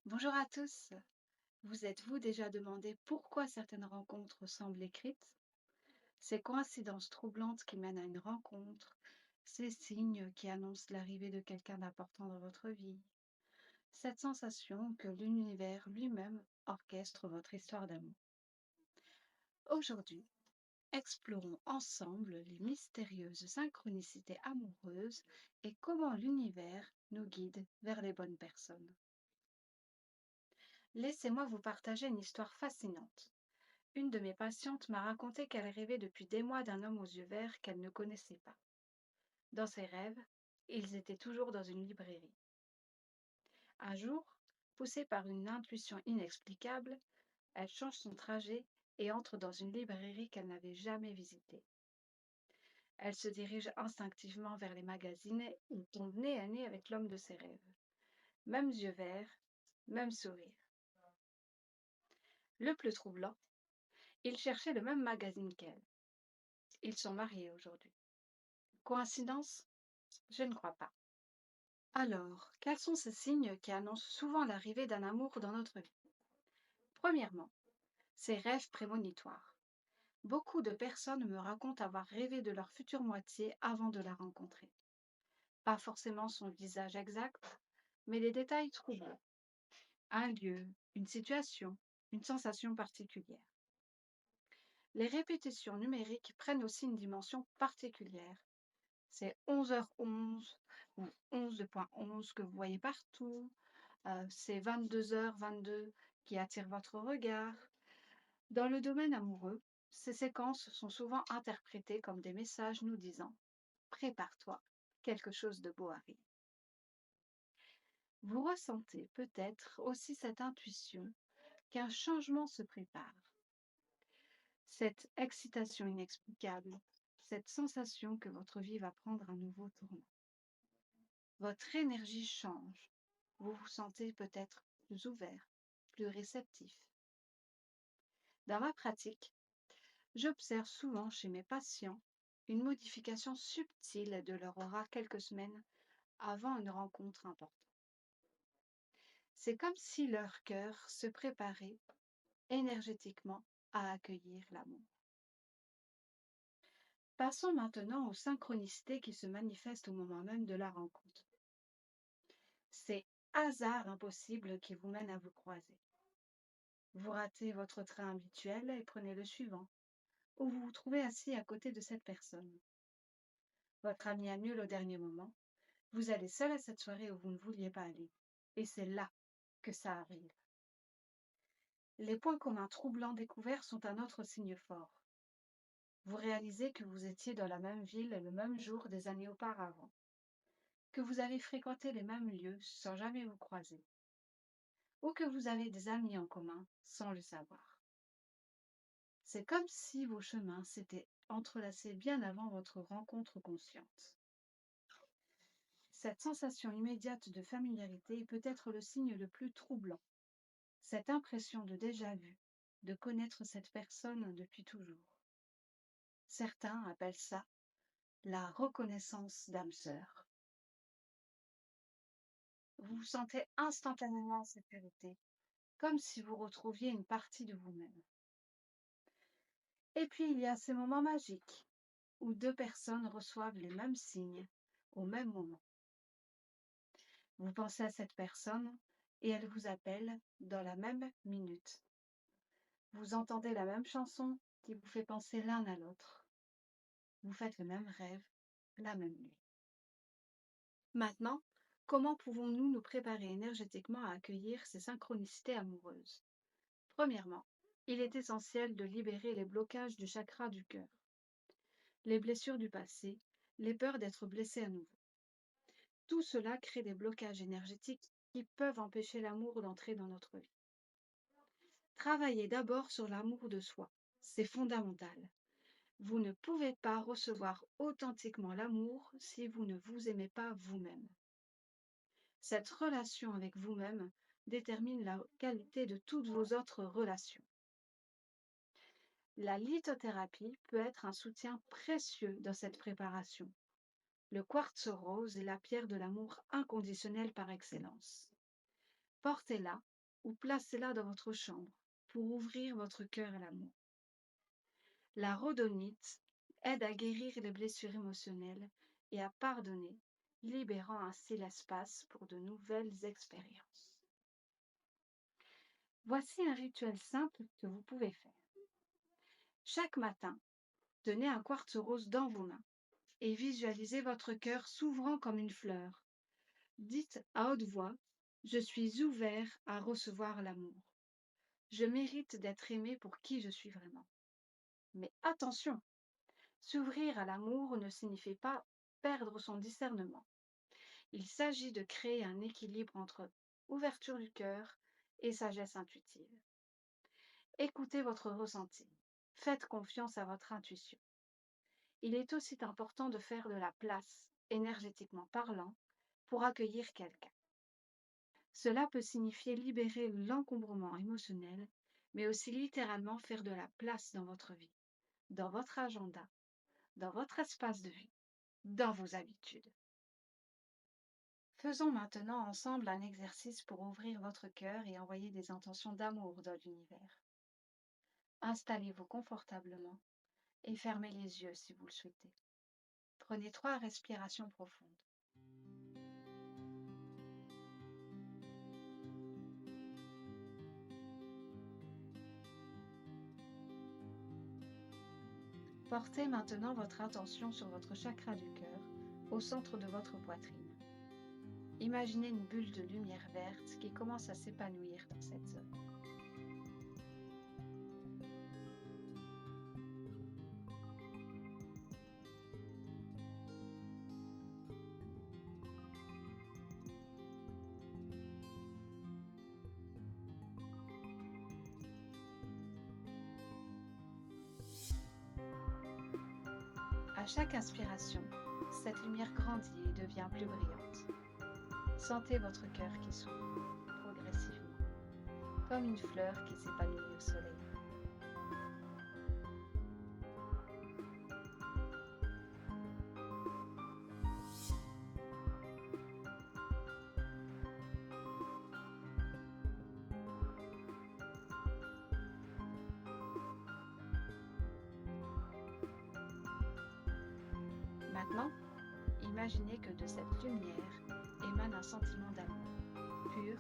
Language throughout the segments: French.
Bonjour à tous. Vous êtes-vous déjà demandé pourquoi certaines rencontres semblent écrites? Ces coïncidences troublantes qui mènent à une rencontre, ces signes qui annoncent l'arrivée de quelqu'un d'important dans votre vie, cette sensation que l'univers lui-même orchestre votre histoire d'amour. Aujourd'hui, explorons ensemble les mystérieuses synchronicités amoureuses et comment l'univers nous guide vers les bonnes personnes. Laissez-moi vous partager une histoire fascinante. Une de mes patientes m'a raconté qu'elle rêvait depuis des mois d'un homme aux yeux verts qu'elle ne connaissait pas. Dans ses rêves, ils étaient toujours dans une librairie. Un jour, poussée par une intuition inexplicable, elle change son trajet et entre dans une librairie qu'elle n'avait jamais visitée. Elle se dirige instinctivement vers les magazines et tombe nez à nez avec l'homme de ses rêves. Mêmes yeux verts, même sourire. Le plus troublant, il cherchait le même magazine qu'elle. Ils sont mariés aujourd'hui. Coïncidence? Je ne crois pas. Alors, quels sont ces signes qui annoncent souvent l'arrivée d'un amour dans notre vie? Premièrement, ces rêves prémonitoires. Beaucoup de personnes me racontent avoir rêvé de leur future moitié avant de la rencontrer. Pas forcément son visage exact, mais des détails troublants. Un lieu, une situation, une sensation particulière. Les répétitions numériques prennent aussi une dimension particulière. C'est 11h11 ou 11.11 que vous voyez partout. C'est 22h22 qui attire votre regard. Dans le domaine amoureux, ces séquences sont souvent interprétées comme des messages nous disant: prépare-toi, quelque chose de beau arrive. Vous ressentez peut-être aussi cette intuition qu'un changement se prépare, cette excitation inexplicable, cette sensation que votre vie va prendre un nouveau tournant. Votre énergie change. Vous vous sentez peut-être plus ouvert, plus réceptif. Dans ma pratique, j'observe souvent chez mes patients une modification subtile de leur aura quelques semaines avant une rencontre importante. C'est comme si leur cœur se préparait énergétiquement à accueillir l'amour. Passons maintenant aux synchronicités qui se manifestent au moment même de la rencontre. C'est hasard impossible qui vous mène à vous croiser. Vous ratez votre train habituel et prenez le suivant, ou vous vous trouvez assis à côté de cette personne. Votre ami annule au dernier moment. Vous allez seul à cette soirée où vous ne vouliez pas aller. Et c'est là que ça arrive. Les points communs troublants découverts sont un autre signe fort. Vous réalisez que vous étiez dans la même ville le même jour des années auparavant, que vous avez fréquenté les mêmes lieux sans jamais vous croiser, ou que vous avez des amis en commun sans le savoir. C'est comme si vos chemins s'étaient entrelacés bien avant votre rencontre consciente. Cette sensation immédiate de familiarité est peut-être le signe le plus troublant. Cette impression de déjà-vu, de connaître cette personne depuis toujours. Certains appellent ça la reconnaissance d'âme sœur. Vous vous sentez instantanément en sécurité, comme si vous retrouviez une partie de vous-même. Et puis il y a ces moments magiques, où deux personnes reçoivent les mêmes signes au même moment. Vous pensez à cette personne et elle vous appelle dans la même minute. Vous entendez la même chanson qui vous fait penser l'un à l'autre. Vous faites le même rêve, la même nuit. Maintenant, comment pouvons-nous nous préparer énergétiquement à accueillir ces synchronicités amoureuses? Premièrement, il est essentiel de libérer les blocages du chakra du cœur, les blessures du passé, les peurs d'être blessé à nouveau. Tout cela crée des blocages énergétiques qui peuvent empêcher l'amour d'entrer dans notre vie. Travaillez d'abord sur l'amour de soi, c'est fondamental. Vous ne pouvez pas recevoir authentiquement l'amour si vous ne vous aimez pas vous-même. Cette relation avec vous-même détermine la qualité de toutes vos autres relations. La lithothérapie peut être un soutien précieux dans cette préparation. Le quartz rose est la pierre de l'amour inconditionnel par excellence. Portez-la ou placez-la dans votre chambre pour ouvrir votre cœur à l'amour. La rhodonite aide à guérir les blessures émotionnelles et à pardonner, libérant ainsi l'espace pour de nouvelles expériences. Voici un rituel simple que vous pouvez faire. Chaque matin, tenez un quartz rose dans vos mains et visualisez votre cœur s'ouvrant comme une fleur. Dites à haute voix: je suis ouvert à recevoir l'amour. Je mérite d'être aimé pour qui je suis vraiment. Mais attention, s'ouvrir à l'amour ne signifie pas perdre son discernement. Il s'agit de créer un équilibre entre ouverture du cœur et sagesse intuitive. Écoutez votre ressenti. Faites confiance à votre intuition. Il est aussi important de faire de la place, énergétiquement parlant, pour accueillir quelqu'un. Cela peut signifier libérer l'encombrement émotionnel, mais aussi littéralement faire de la place dans votre vie, dans votre agenda, dans votre espace de vie, dans vos habitudes. Faisons maintenant ensemble un exercice pour ouvrir votre cœur et envoyer des intentions d'amour dans l'univers. Installez-vous confortablement et fermez les yeux si vous le souhaitez. Prenez 3 respirations profondes. Portez maintenant votre attention sur votre chakra du cœur, au centre de votre poitrine. Imaginez une bulle de lumière verte qui commence à s'épanouir dans cette zone. À chaque inspiration, cette lumière grandit et devient plus brillante. Sentez votre cœur qui s'ouvre progressivement, comme une fleur qui s'épanouit au soleil. Maintenant, imaginez que de cette lumière émane un sentiment d'amour, pur,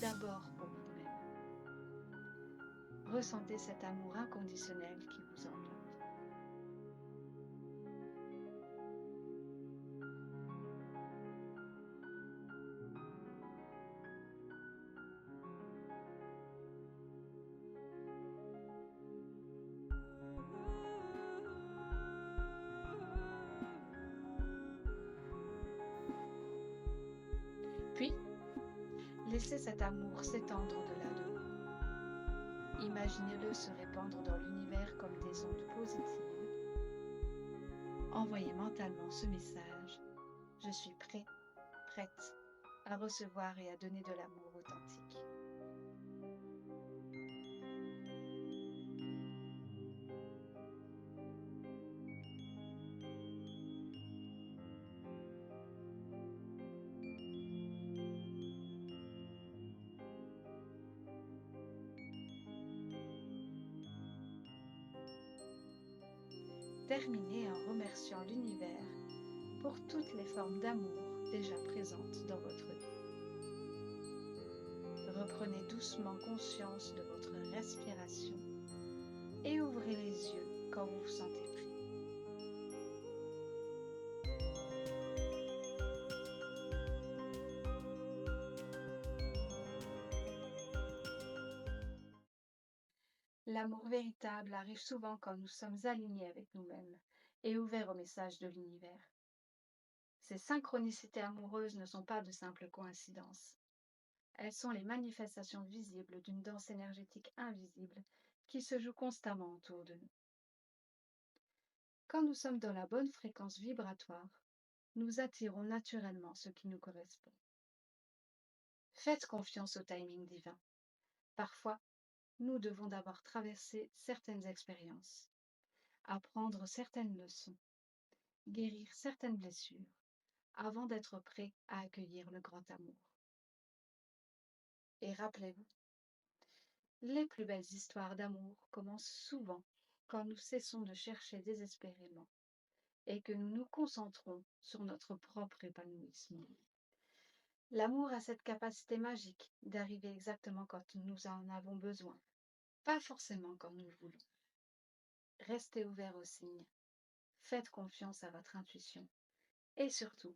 d'abord pour vous-même. Ressentez cet amour inconditionnel qui vous enveloppe. Puis, laissez cet amour s'étendre au-delà de vous. Imaginez-le se répandre dans l'univers comme des ondes positives. Envoyez mentalement ce message: je suis prêt, prête à recevoir et à donner de l'amour authentique. Terminez en remerciant l'univers pour toutes les formes d'amour déjà présentes dans votre vie. Reprenez doucement conscience de votre respiration et ouvrez les yeux quand vous vous sentez prêt. L'amour véritable arrive souvent quand nous sommes alignés avec nous-mêmes et ouverts au message de l'univers. Ces synchronicités amoureuses ne sont pas de simples coïncidences. Elles sont les manifestations visibles d'une danse énergétique invisible qui se joue constamment autour de nous. Quand nous sommes dans la bonne fréquence vibratoire, nous attirons naturellement ce qui nous correspond. Faites confiance au timing divin. Parfois, nous devons d'abord traverser certaines expériences, apprendre certaines leçons, guérir certaines blessures, avant d'être prêt à accueillir le grand amour. Et rappelez-vous, Les plus belles histoires d'amour commencent souvent quand nous cessons de chercher désespérément et que nous nous concentrons sur notre propre épanouissement. L'amour a cette capacité magique d'arriver exactement quand nous en avons besoin, pas forcément quand nous le voulons. Restez ouvert aux signes, faites confiance à votre intuition et surtout,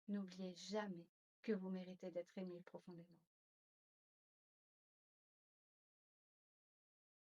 n'oubliez jamais que vous méritez d'être aimé profondément.